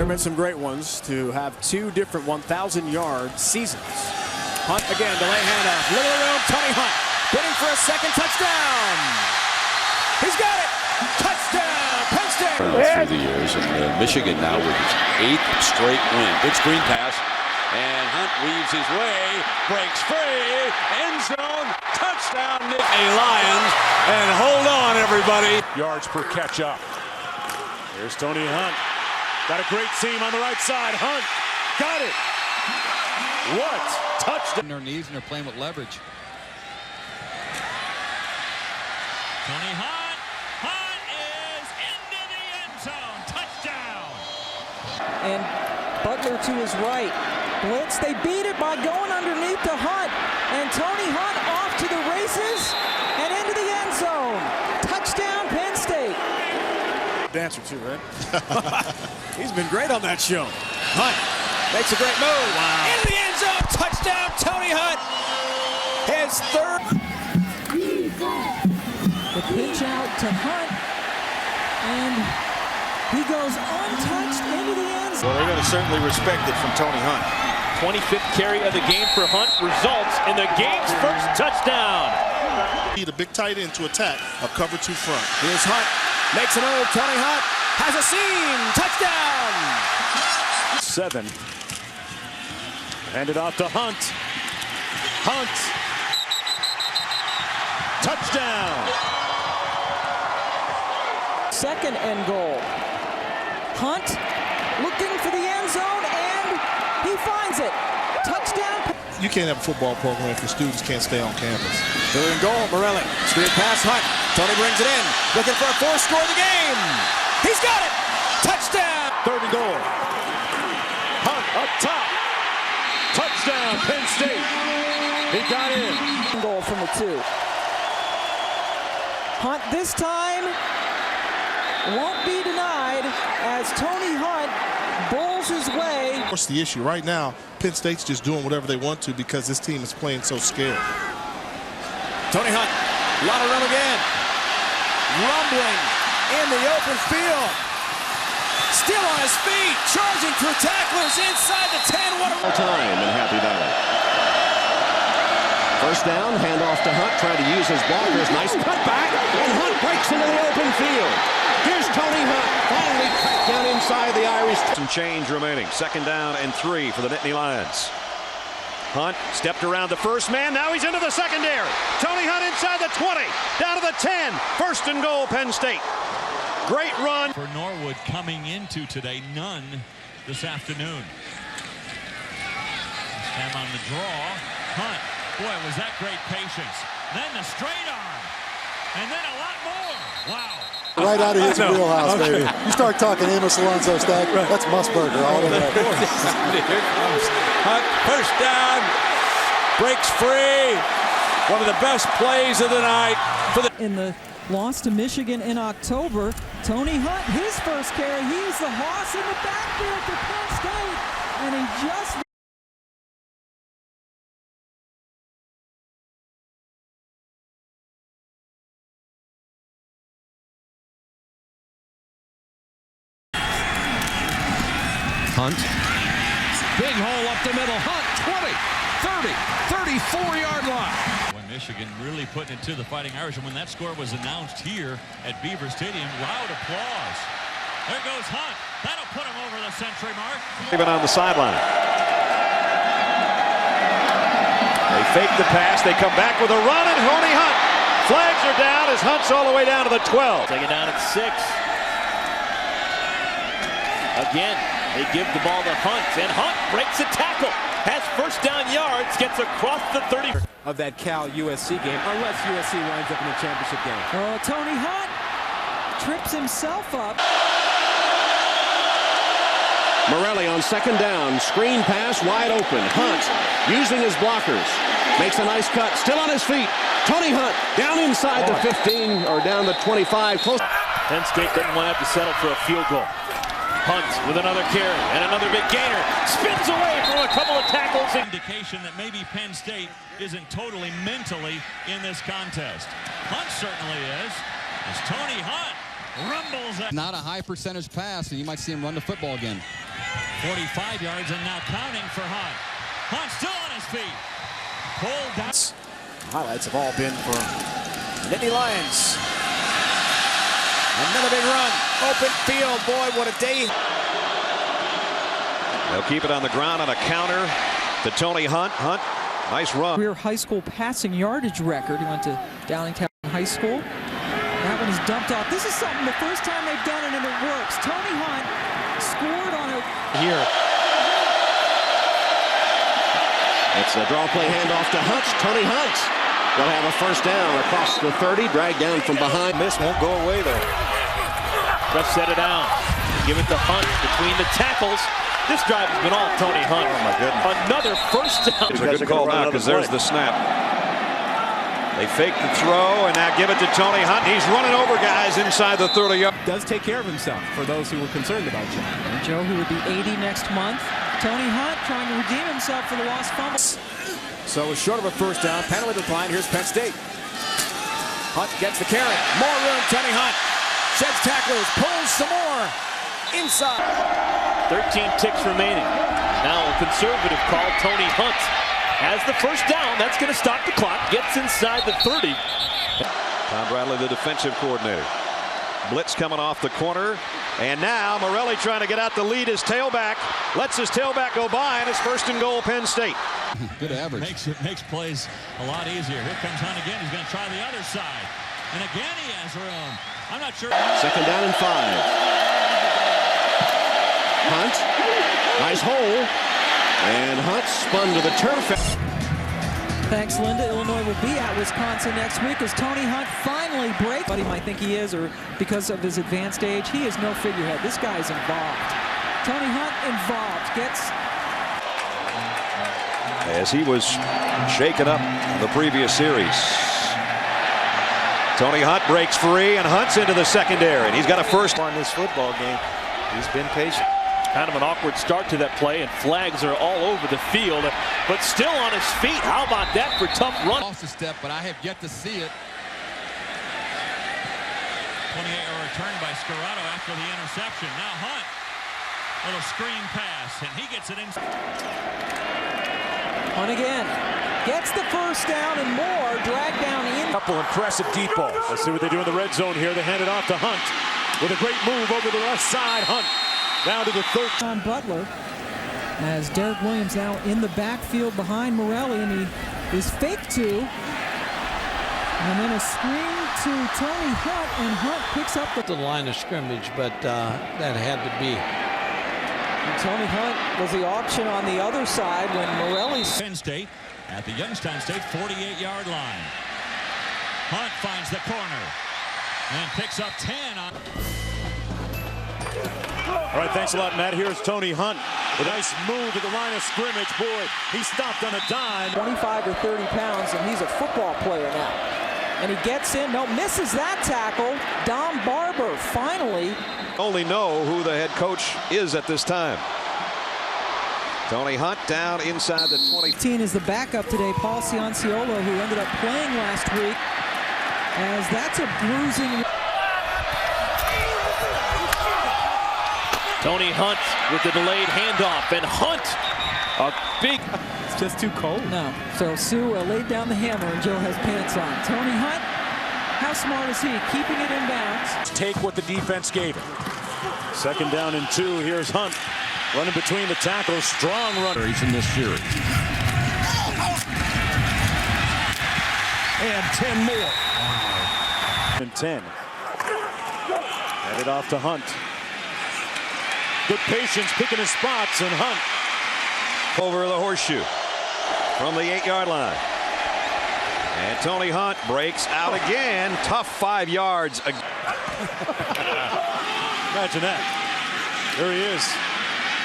have been some great ones to have two different 1,000-yard seasons. Hunt again, delay handoff. Middle of the room, Tony Hunt getting for a second touchdown. He's got it. Touchdown, Penn State. Through the years, and Michigan now with his 8th straight win. Good screen pass, and Hunt weaves his way, breaks free, end zone, touchdown, Nittany Lions, and hold on, everybody. Yards per catch up. Here's Tony Hunt. Got a great seam on the right side. Hunt got it. What touchdown! Their knees and they're playing with leverage. Tony Hunt. Hunt is into the end zone. Touchdown. And Butler to his right. Blitz. They beat it by going underneath to Hunt. And Tony Hunt off to the races and into the end zone. Touchdown, Penn State. Dancer too, right? He's been great on that show. Hunt makes a great move. Wow. Into the end zone. Touchdown, Tony Hunt. His third. The pitch out to Hunt. And he goes untouched into the end zone. Well, they're going to certainly respect it from Tony Hunt. 25th carry of the game for Hunt results in the game's first touchdown. Need a big tight end to attack a cover 2 front. Here's Hunt. Makes a move. Tony Hunt has a seam. Touchdown. 7. Hand it off to Hunt. Hunt. Touchdown. Second and goal. Hunt looking for the end zone, and he finds it. Touchdown. You can't have a football program if your students can't stay on campus. Third and goal. Morelli. Screen pass. Hunt. Tony brings it in. Looking for a 4th score of the game. He's got it. Touchdown. Third and goal. Hunt up top. Touchdown, Penn State. He got in. Goal from the 2. Hunt this time won't be denied as Tony Hunt bowls his way. What's the issue right now? Penn State's just doing whatever they want to because this team is playing so scared. Tony Hunt. A lot of room again. Rumbling in the open field. Still on his feet. Charging through tacklers inside the 10. What a time in Happy Valley. First down, handoff to Hunt. Trying to use his blockers. Nice cutback. And Hunt breaks into the open field. Here's Tony Hunt. Finally cracked down inside the Irish. Some change remaining. 2nd down and 3 for the Nittany Lions. Hunt stepped around the first man. Now he's into the secondary. Tony Hunt inside the 20. Down to the 10. 1st and goal, Penn State. Great run. For Norwood coming into today, none this afternoon. Time on the draw. Hunt. Boy, was that great patience. Then the straight arm. And then a lot more. Wow. Right out of his wheelhouse, baby. You start talking Amos Alonzo stack, that's Musburger all the way. Here comes Hunt. First down. Breaks free. One of the best plays of the night. In the loss to Michigan in October, Tony Hunt, his first carry, he's the hoss in the backfield for Penn State, and he just... Hunt. Big hole up the middle. Hunt, 20, 30, 34-yard line. When Michigan really putting it to the Fighting Irish, and when that score was announced here at Beaver Stadium, loud applause. There goes Hunt. That'll put him over the century mark. Even on the sideline. They fake the pass. They come back with a run, and Tony Hunt. Flags are down as Hunt's all the way down to the 12. Take it down at 6. Again, they give the ball to Hunt, and Hunt breaks a tackle, has 1st down yards, gets across the 30. of that Cal-USC game, unless USC winds up in the championship game. Oh, Tony Hunt trips himself up. Morelli on 2nd down. Screen pass wide open. Hunt using his blockers. Makes a nice cut. Still on his feet. Tony Hunt down inside the 15 or down the 25. Close. Penn State doesn't want to have to settle for a field goal. Hunt with another carry and another big gainer. Spins away from a couple of tackles. Indication that maybe Penn State isn't totally mentally in this contest. Hunt certainly is. As Tony Hunt rumbles. Not a high percentage pass, and you might see him run the football again. 45 yards and now counting for Hunt. Hunt still on his feet. Pulled down. Highlights have all been for the Nittany Lions. Another big run. Open field. Boy, what a day. They'll keep it on the ground on a counter to Tony Hunt. Hunt, nice run. Career high school passing yardage record. He went to Downingtown High School. That one is dumped off. This is something the first time they've done it and it works. Tony Hunt scored on it here. It's a draw play handoff to Hunt. Tony Hunt will have a first down across the 30, dragged down from behind. Miss won't go away though. Let's set it down. Give it to Hunt between the tackles. This drive has been all Tony Hunt. Oh my goodness. Another first down. It's a good call now because there's the snap. They fake the throw and now give it to Tony Hunt. He's running over guys inside the 30 yard. Does take care of himself for those who were concerned about Joe. And Joe, who would be 80 next month. Tony Hunt trying to redeem himself for the lost fumbles. So it's short of a first down. Penalty decline. Here's Penn State. Hunt gets the carry. More room. Tony Hunt sheds tacklers. Pulls some more. Inside. 13 ticks remaining. Now a conservative call. Tony Hunt has the first down. That's going to stop the clock. Gets inside the 30. Tom Bradley, the defensive coordinator. Blitz coming off the corner. And now Morelli trying to get out to lead his tailback. Lets his tailback go by, and it's first and goal, Penn State. Good average. Makes plays a lot easier. Here comes Hunt again. He's going to try the other side. And again he has room. I'm not sure. Second down and 5. Hunt, nice hole, and Hunt spun to the turf. Thanks, Linda. Illinois will be at Wisconsin next week as Tony Hunt finally breaks. But he might think he is, or because of his advanced age, he is no figurehead. This guy's involved. Tony Hunt involved. Gets. As he was shaken up in the previous series. Tony Hunt breaks free, and Hunt's into the secondary, and he's got a first On this football game, he's been patient. Kind of an awkward start to that play, and flags are all over the field, but still on his feet. How about that for tough run? Lost a step, but I have yet to see it. 28-yard return by Scarrato after the interception. Now Hunt, little screen pass, and he gets it in. Hunt again. Gets the first down and more. Drag down in. Couple impressive deep balls. Let's see what they do in the red zone here. They hand it off to Hunt with a great move over the left side. Hunt down to the 13. On Butler as Derek Williams now in the backfield behind Morelli, and he is faked to. And then a screen to Tony Hunt, and Hunt picks up the line of scrimmage, but that had to be. And Tony Hunt was the option on the other side when Morelli's. Penn State at the Youngstown State 48-yard line. Hunt finds the corner and picks up 10 on. All right, thanks a lot, Matt. Here's Tony Hunt. A nice move to the line of scrimmage. Boy, he stopped on a dime. 25 or 30 pounds, and he's a football player now. And he gets in, misses that tackle. Dom Barber finally. Only know who the head coach is at this time. Tony Hunt down inside the 20. 15 is the backup today, Paul Cianciolo, who ended up playing last week. As that's a bruising. Tony Hunt with the delayed handoff, and Hunt, a big. It's just too cold. No. So Sue laid down the hammer, and Joe has pants on. Tony Hunt, how smart is he? Keeping it in bounds. Take what the defense gave him. Second down and 2. Here's Hunt running between the tackles. Strong run. He's in this series. And 10 more. And 10. Headed off to Hunt. Good patience, picking his spots, and Hunt. Over the horseshoe from the 8-yard line. And Tony Hunt breaks out again. Tough 5 yards. Imagine that. There he is.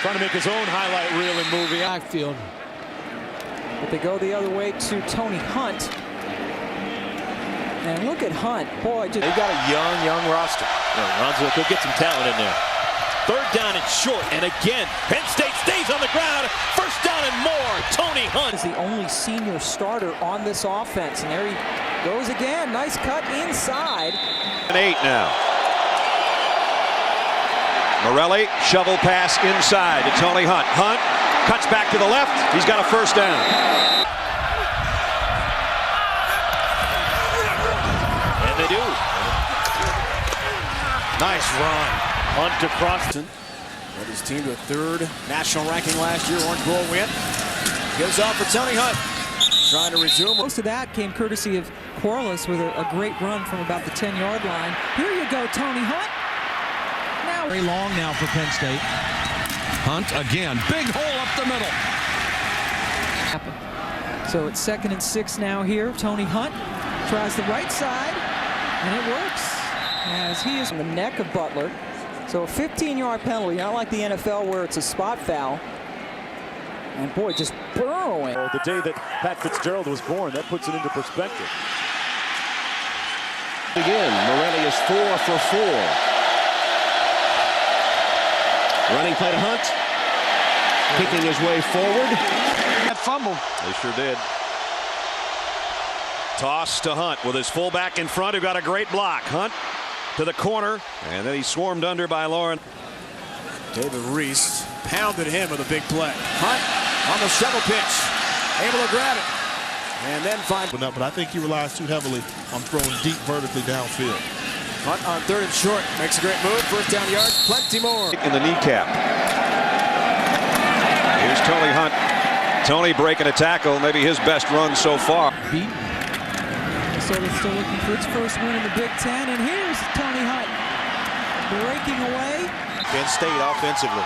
Trying to make his own highlight reel and movie. Backfield. But they go the other way to Tony Hunt. And look at Hunt. Boy, just. They got a young roster. Ronzo could get some talent in there. Third down and short, and again, Penn State stays on the ground. First down and more. Tony Hunt is the only senior starter on this offense, and there he goes again. Nice cut inside. And 8 now. Morelli, shovel pass inside to Tony Hunt. Hunt cuts back to the left. He's got a first down. And they do. Nice run. Hunt across. Led his team to a third national ranking last year. Orange Bowl win. Gives off for Tony Hunt. Trying to resume. Most of that came courtesy of Corliss with a great run from about the 10-yard line. Here you go, Tony Hunt. Now very long now for Penn State. Hunt again. Big hole up the middle. So it's 2nd and 6 now here. Tony Hunt tries the right side, and it works as he is in the neck of Butler. So a 15-yard penalty, not like the NFL where it's a spot foul. And boy, just burrowing. The day that Pat Fitzgerald was born, that puts it into perspective. Again, Morelli is 4 for 4. Running play to Hunt. Kicking his way forward. That fumble. They sure did. Toss to Hunt with his fullback in front who got a great block. Hunt to the corner, and then he's swarmed under by Lauren. David Reese pounded him with a big play. Hunt on the shovel pitch, able to grab it, and then find. But I think he relies too heavily on throwing deep vertically downfield. Hunt on 3rd and short, makes a great move. First down yard, plenty more. In the kneecap. Here's Tony Hunt. Tony breaking a tackle, maybe his best run so far. Minnesota's still looking for its first win in the Big Ten, and here's Tony Hunt breaking away. Penn State offensively.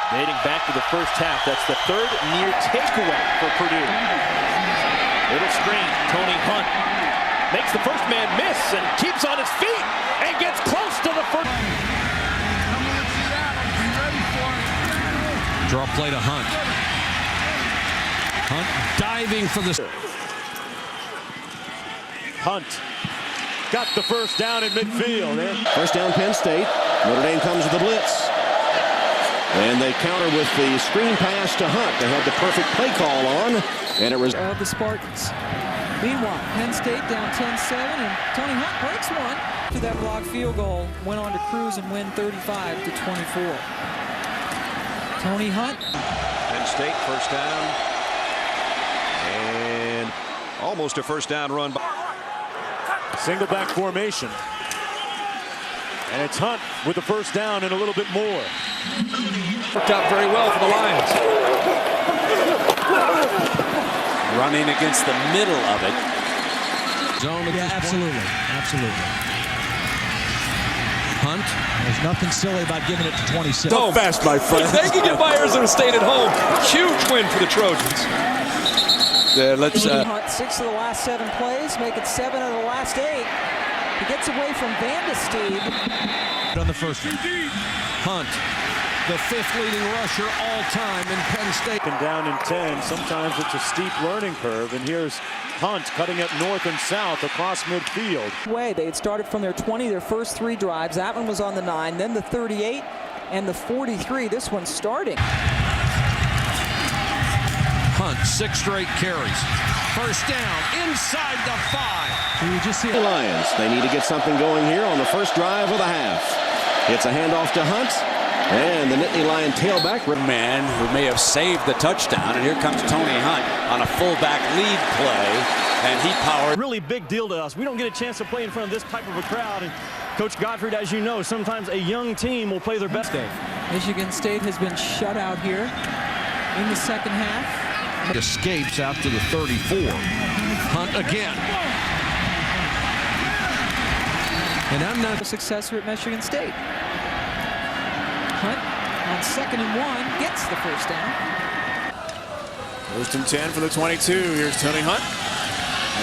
Dating back to the first half, that's the 3rd near takeaway for Purdue. Little screen, Tony Hunt makes the first man miss and keeps on his feet and gets close to the first. Draw play to Hunt. Hunt diving for the. Hunt got the first down in midfield. First down Penn State. Notre Dame comes with the blitz. And they counter with the screen pass to Hunt. They had the perfect play call on. And it was of the Spartans. Meanwhile, Penn State down 10-7, and Tony Hunt breaks one. To that blocked field goal, went on to cruise and win 35-24. Tony Hunt. Penn State first down. And almost a first down run. Single back formation. And it's Hunt with the first down and a little bit more. Worked out very well for the Lions. Running against the middle of it. Zone at this absolutely. point. Absolutely. Hunt. There's nothing silly about giving it to 26. So fast, my friend. They can get by Arizona State at home. Huge win for the Trojans. Let's Hunt 6 of the last 7 plays, make it 7 of the last 8. He gets away from Vandesteed. On the first one. Hunt, the 5th leading rusher all time in Penn State. And down in 10, sometimes it's a steep learning curve. And here's Hunt cutting it north and south across midfield. They had started from their 20, their first 3 drives. That one was on the 9, then the 38 and the 43. This one's starting. Hunt, 6 straight carries. First down, inside the 5. You just see the Lions. They need to get something going here on the first drive of the half. It's a handoff to Hunt. And the Nittany Lion tailback. Man who may have saved the touchdown. And here comes Tony Hunt on a fullback lead play. And he powered. Really big deal to us. We don't get a chance to play in front of this type of a crowd. And Coach Gottfried, as you know, sometimes a young team will play their best game. Michigan State has been shut out here in the second half. Escapes after the 34. Hunt again. And I'm not a successor at Michigan State. Hunt on 2nd and 1 gets the first down. 1st and 10 for the 22. Here's Tony Hunt.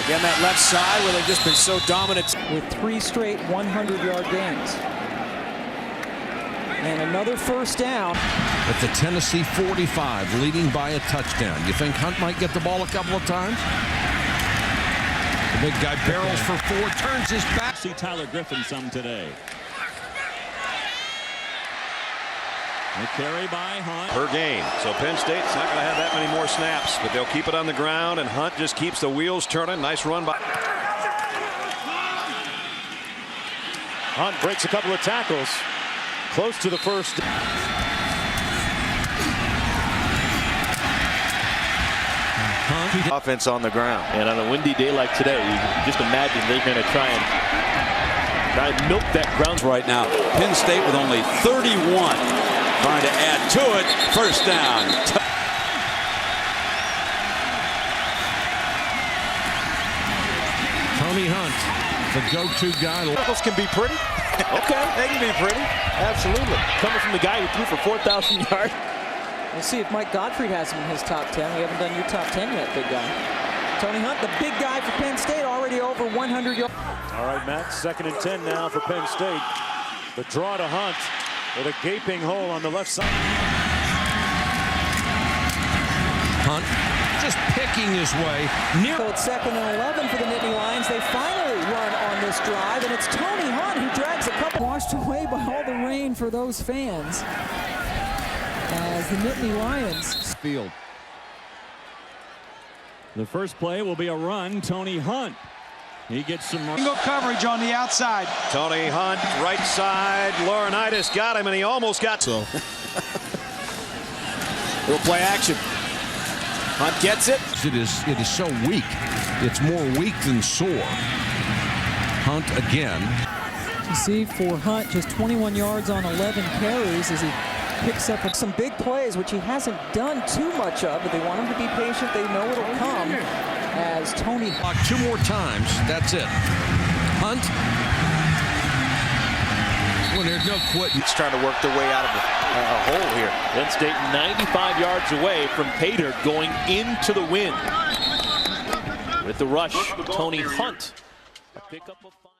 Again, that left side where they've just been so dominant. With 3 straight 100-yard games. And another first down. At the Tennessee 45, leading by a touchdown. You think Hunt might get the ball a couple of times? The big guy barrels for 4, turns his back. See Tyler Griffin some today. A carry by Hunt. Per game. So Penn State's not going to have that many more snaps, but they'll keep it on the ground, and Hunt just keeps the wheels turning. Nice run by. Hunt breaks a couple of tackles. Close to the first. Offense on the ground. And on a windy day like today, you can just imagine they're going to try and milk that ground right now. Penn State with only 31. Trying to add to it. First down. Tony Hunt, the go-to guy. Those can be pretty. Okay. They can be pretty. Absolutely. Coming from the guy who threw for 4,000 yards. We'll see if Mike Gottfried has him in his top 10. We haven't done your top 10 yet, big guy. Tony Hunt, the big guy for Penn State, already over 100 yards. All right, Matt, 2nd and 10 now for Penn State. The draw to Hunt with a gaping hole on the left side. Hunt just picking his way near. So it's 2nd and 11 for the Nittany Lions. They finally run on this drive, and it's Tony Hunt who drags a couple. Washed away by all the rain for those fans. As the Nittany Lions field. The first play will be a run. Tony Hunt. He gets some single coverage on the outside. Tony Hunt, right side. Laurinaitis got him, and he almost got. So Little play action. Hunt gets it. It is so weak. It's more weak than sore. Hunt again. You see for Hunt, just 21 yards on 11 carries as he picks up some big plays, which he hasn't done too much of, but they want him to be patient. They know it'll come as Tony. 2 more times. That's it. Hunt. When there's no quitting. He's trying to work their way out of a hole here. Penn State 95 yards away from Pater going into the wind. With the rush, Tony Hunt. A pickup of 5.